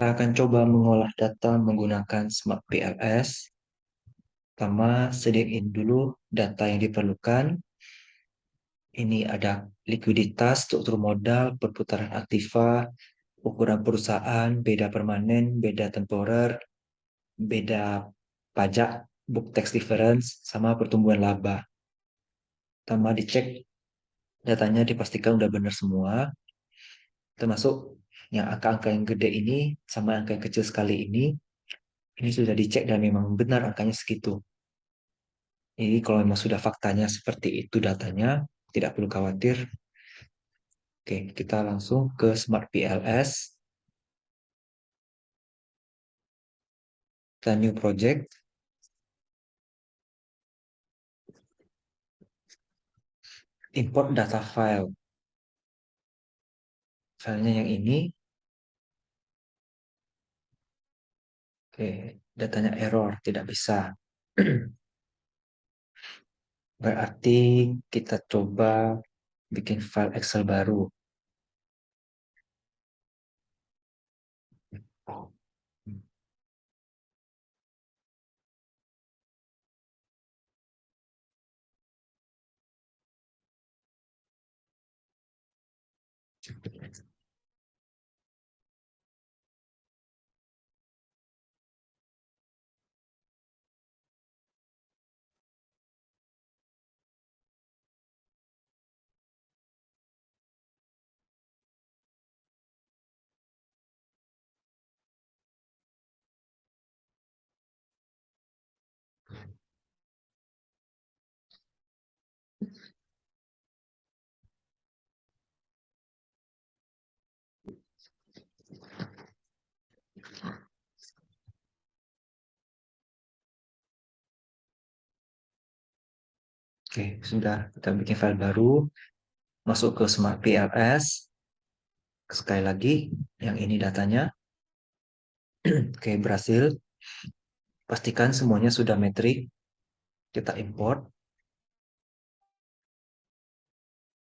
Kita akan coba mengolah data menggunakan Smart PLS. Pertama, sediain dulu data yang diperlukan. Ini ada likuiditas, struktur modal, perputaran aktiva, ukuran perusahaan, beda permanen, beda temporer, beda pajak, book tax difference, sama pertumbuhan laba. Pertama dicek datanya dipastikan udah benar semua, termasuk yang angka-angka yang gede ini sama angka yang kecil sekali ini sudah dicek dan memang benar angkanya segitu. Jadi kalau memang sudah faktanya seperti itu datanya, tidak perlu khawatir. Oke, kita langsung ke Smart PLS. Kita new project, import data file. Filenya yang ini, oke, datanya error, tidak bisa. Berarti kita coba bikin file Excel baru. Oke, sudah kita bikin file baru, masuk ke Smart PLS. Sekali lagi, yang ini datanya. Oke, berhasil. Pastikan semuanya sudah metrik. Kita import.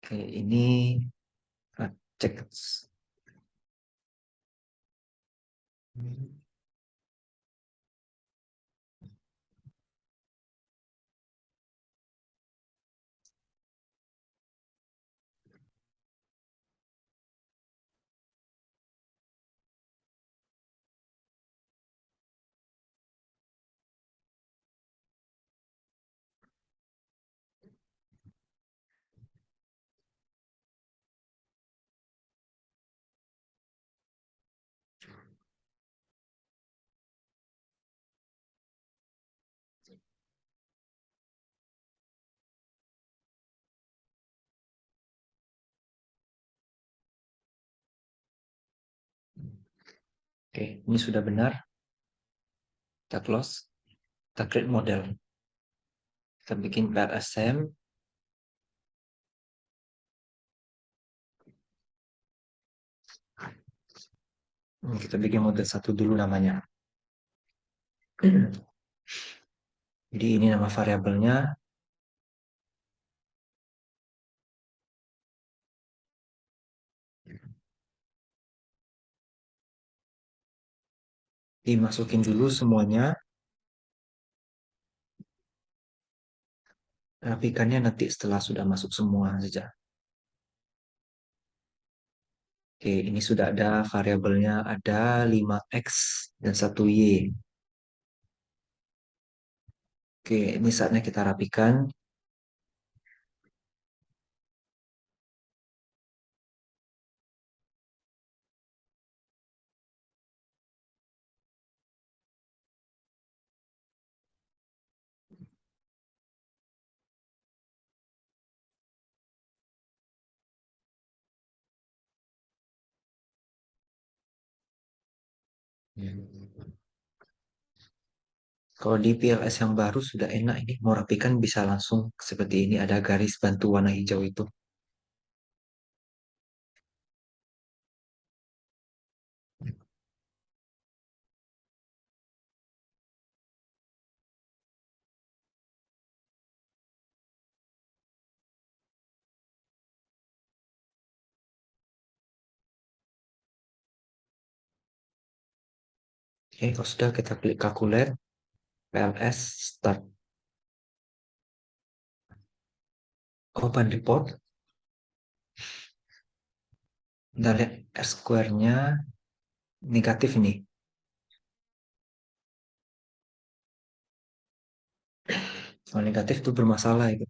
Oke, ini cek. Oke, ini sudah benar. Kita close. Kita create model. Kita bikin PLSM. Kita bikin model satu dulu namanya. Jadi ini nama variabelnya. Dimasukin dulu semuanya. Rapikannya nanti setelah sudah masuk semua saja. Oke, ini sudah ada variabelnya, ada 5X dan 1Y. Oke, ini saatnya kita rapikan. Kalau di PLS yang baru sudah enak ini, mau rapikan bisa langsung seperti ini, ada garis bantu warna hijau itu. Oke, kalau sudah kita klik calculate, PLS, start. Open report, kita lihat R square-nya negatif nih. Kalau negatif itu bermasalah itu.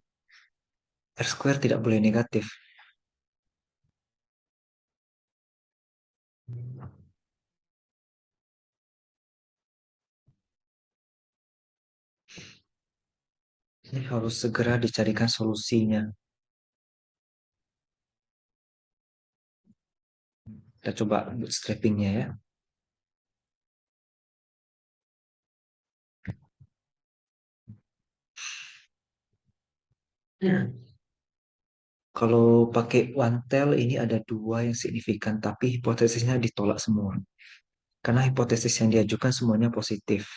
R square tidak boleh negatif. Ini harus segera dicarikan solusinya. Kita coba bootstrapping-nya ya. Kalau pakai OneTel ini ada dua yang signifikan, tapi hipotesisnya ditolak semua. Karena hipotesis yang diajukan semuanya positif.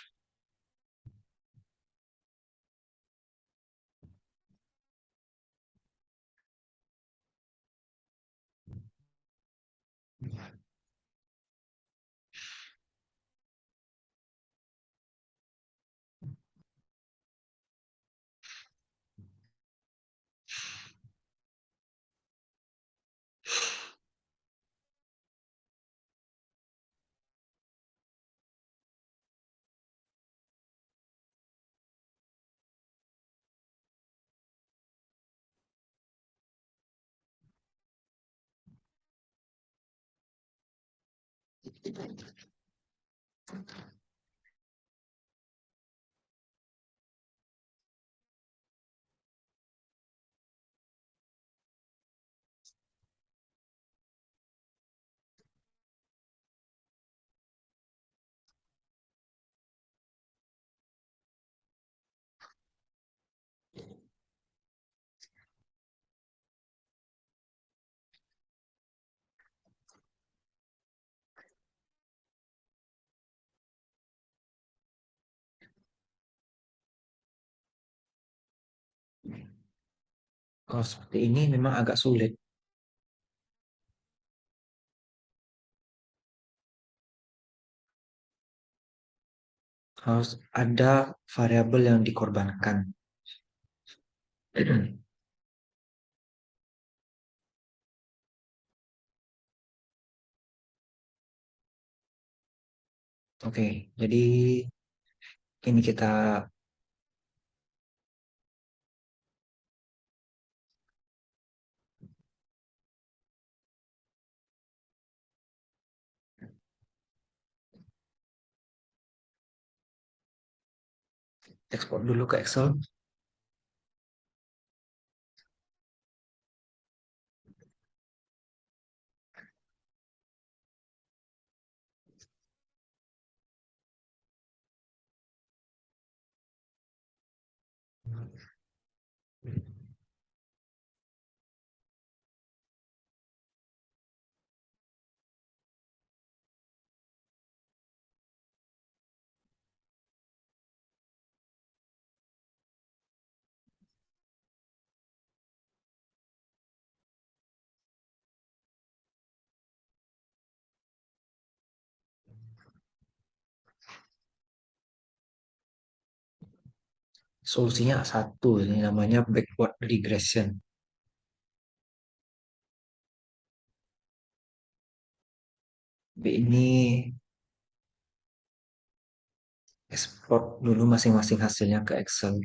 Kalau seperti ini memang agak sulit. Harus ada variabel yang dikorbankan. Oke, jadi ini kita ekspor dulu ke Excel. Solusinya satu, ini namanya backward regression. B ini ekspor dulu masing-masing hasilnya ke Excel.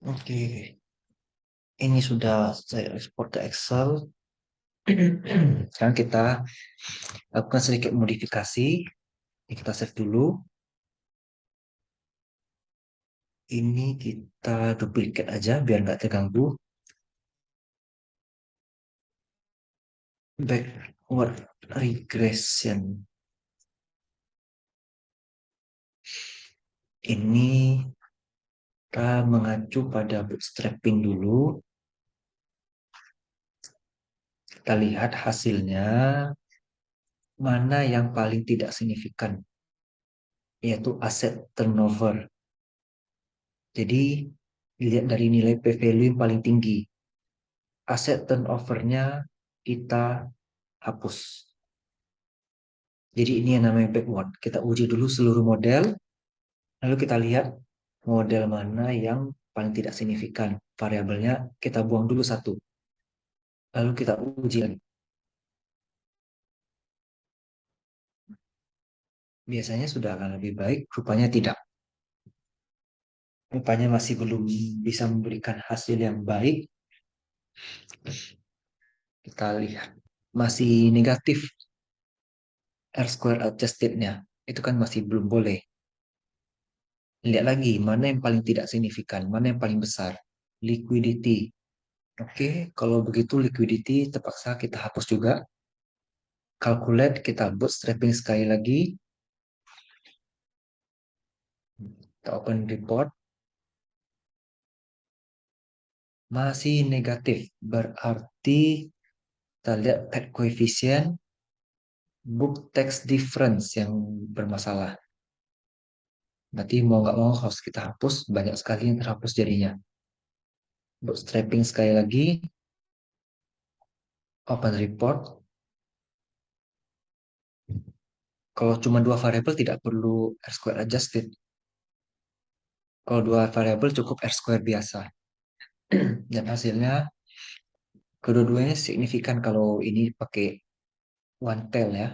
Oke, ini sudah saya ekspor ke Excel. Sekarang kita lakukan sedikit modifikasi. Ini kita save dulu. Ini kita duplicate aja biar nggak terganggu. Backward regression. Ini kita mengacu pada bootstrapping dulu. Kita lihat hasilnya mana yang paling tidak signifikan, yaitu aset turnover. Jadi dilihat dari nilai P-value yang paling tinggi. Aset turnover-nya kita hapus. Jadi ini yang namanya backward. Kita uji dulu seluruh model, lalu kita lihat model mana yang paling tidak signifikan. Variabelnya kita buang dulu satu, lalu kita uji lagi. Biasanya sudah akan lebih baik, rupanya tidak. Rupanya masih belum bisa memberikan hasil yang baik. Kita lihat masih negatif R square adjusted-nya. Itu kan masih belum boleh. Lihat lagi mana yang paling tidak signifikan, mana yang paling besar. Liquidity. Oke, kalau begitu liquidity terpaksa kita hapus juga. Calculate, kita bootstrapping sekali lagi. Kita open report. Masih negatif. Berarti kita lihat pet coefficient, book text difference yang bermasalah. Berarti mau nggak mau harus kita hapus. Banyak sekali yang terhapus jadinya. Bootstrapping sekali lagi. Open report. Kalau cuma dua variabel tidak perlu R square adjusted. Kalau dua variabel cukup R square biasa. Dan hasilnya kedua-duanya signifikan kalau ini pakai one tail ya.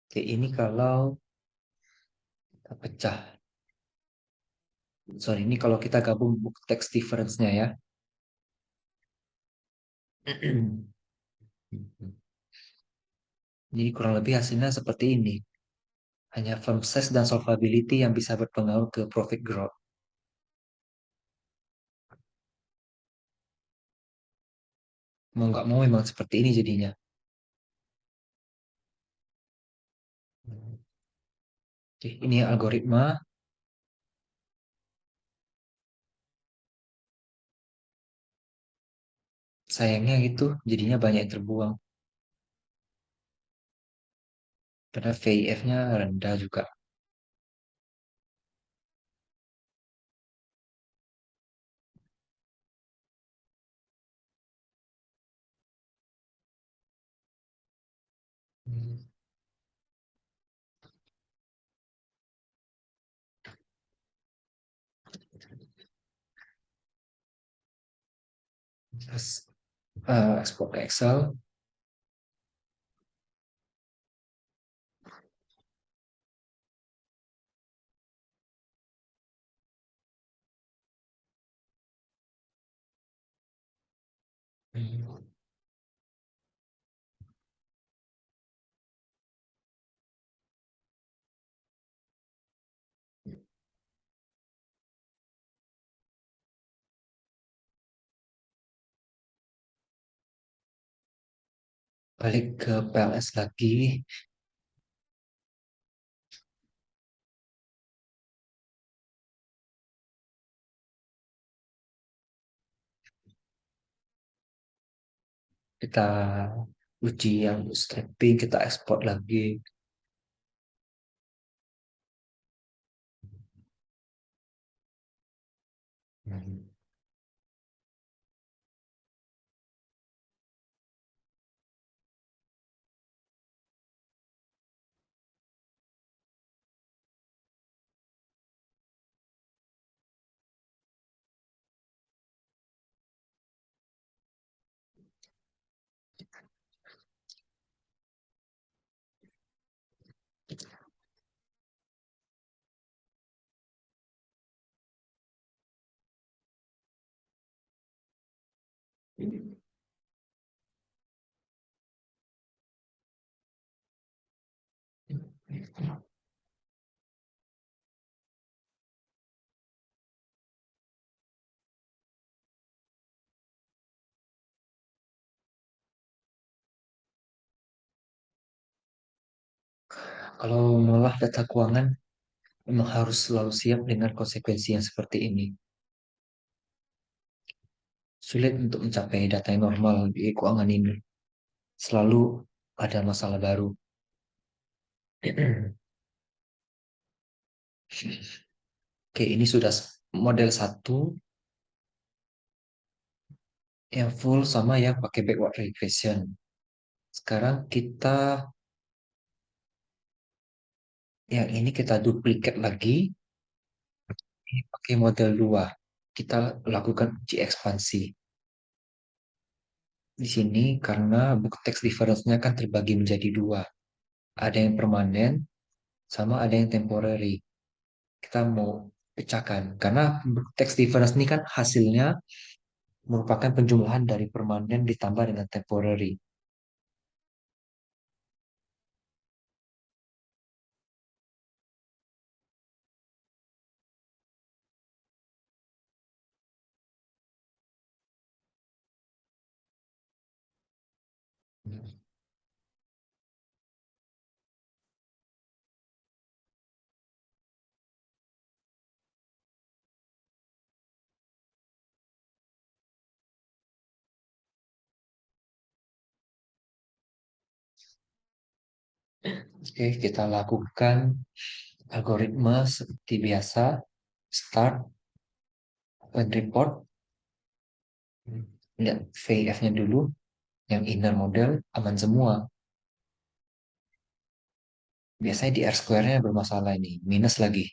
Oke, ini kalau kita pecah. Sorry, ini kalau kita gabung book text difference-nya ya. Jadi kurang lebih hasilnya seperti ini. Hanya firm size dan solvability yang bisa berpengaruh ke profit growth. Mau nggak mau memang seperti ini jadinya. Oke, ini algoritma. Sayangnya gitu, jadinya banyak yang terbuang. Karena VIF-nya rendah juga. Hmm, Terus ekspor ke Excel. Hmm, Balik ke PLS lagi. Kita uji yang bootstrapping, kita ekspor lagi. Hmm. Kalau mengolah data keuangan, memang harus selalu siap dengan konsekuensi yang seperti ini. Sulit untuk mencapai data yang normal di keuangan ini. Selalu ada masalah baru. Oke, ini sudah model satu yang full sama yang pakai backward regression. Sekarang kita yang ini kita duplikat lagi, ini pakai model 2. Kita lakukan uji ekspansi. Di sini karena book text difference-nya kan terbagi menjadi dua. Ada yang permanen sama ada yang temporary. Kita mau pecahkan. Karena book text difference ini kan hasilnya merupakan penjumlahan dari permanen ditambah dengan temporary. Oke, kita lakukan algoritma seperti biasa. Start, open report, lihat VF-nya dulu, yang inner model aman semua. Biasanya di R-square-nya bermasalah ini, minus lagi.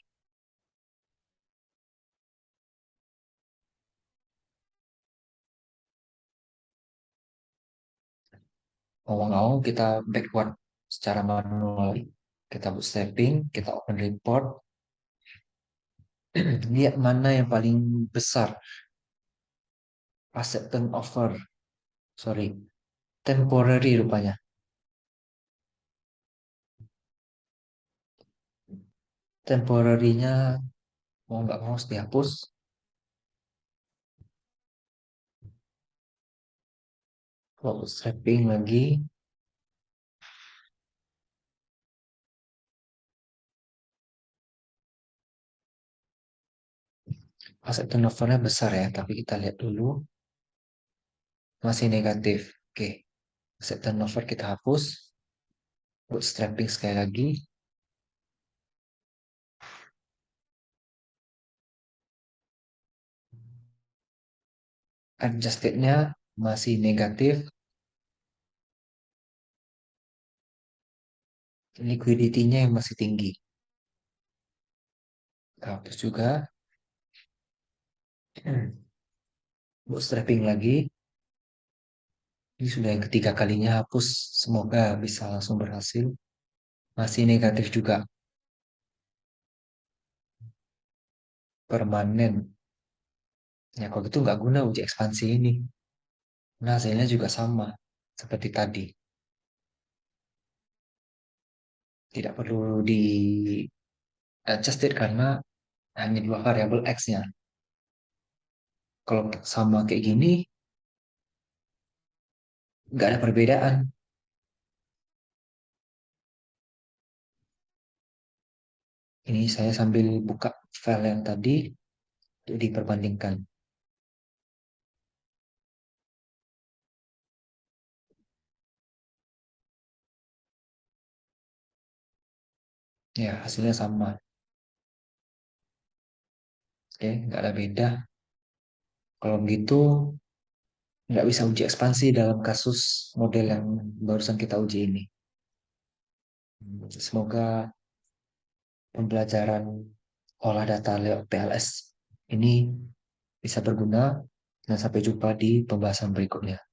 Awang-awang kita backward secara manual. Kita bootstrapping, kita open report, lihat mana yang paling besar asset turnover. Sorry, temporary rupanya. Temporary-nya mau nggak mau harus dihapus. Kalau bootstrapping lagi, aset turnover-nya besar ya, tapi kita lihat dulu masih negatif. Oke, aset turnover kita hapus. Bootstrapping sekali lagi. Adjusted-nya masih negatif. Liquidity-nya yang masih tinggi. Kita hapus juga. Bootstrapping lagi. Ini sudah yang ketiga kalinya hapus. Semoga bisa langsung berhasil. Masih negatif juga. Permanen. Ya kalau gitu nggak guna uji ekspansi ini. Nah hasilnya juga sama. Seperti tadi. Tidak perlu di adjusted karena hanya dua variabel X-nya. Kalau sama kayak gini, nggak ada perbedaan. Ini saya sambil buka file yang tadi untuk diperbandingkan. Ya, hasilnya sama. Oke, nggak ada beda. Kalau begitu, nggak bisa uji ekspansi dalam kasus model yang barusan kita uji ini. Semoga pembelajaran olah data lewat PLS ini bisa berguna dan sampai jumpa di pembahasan berikutnya.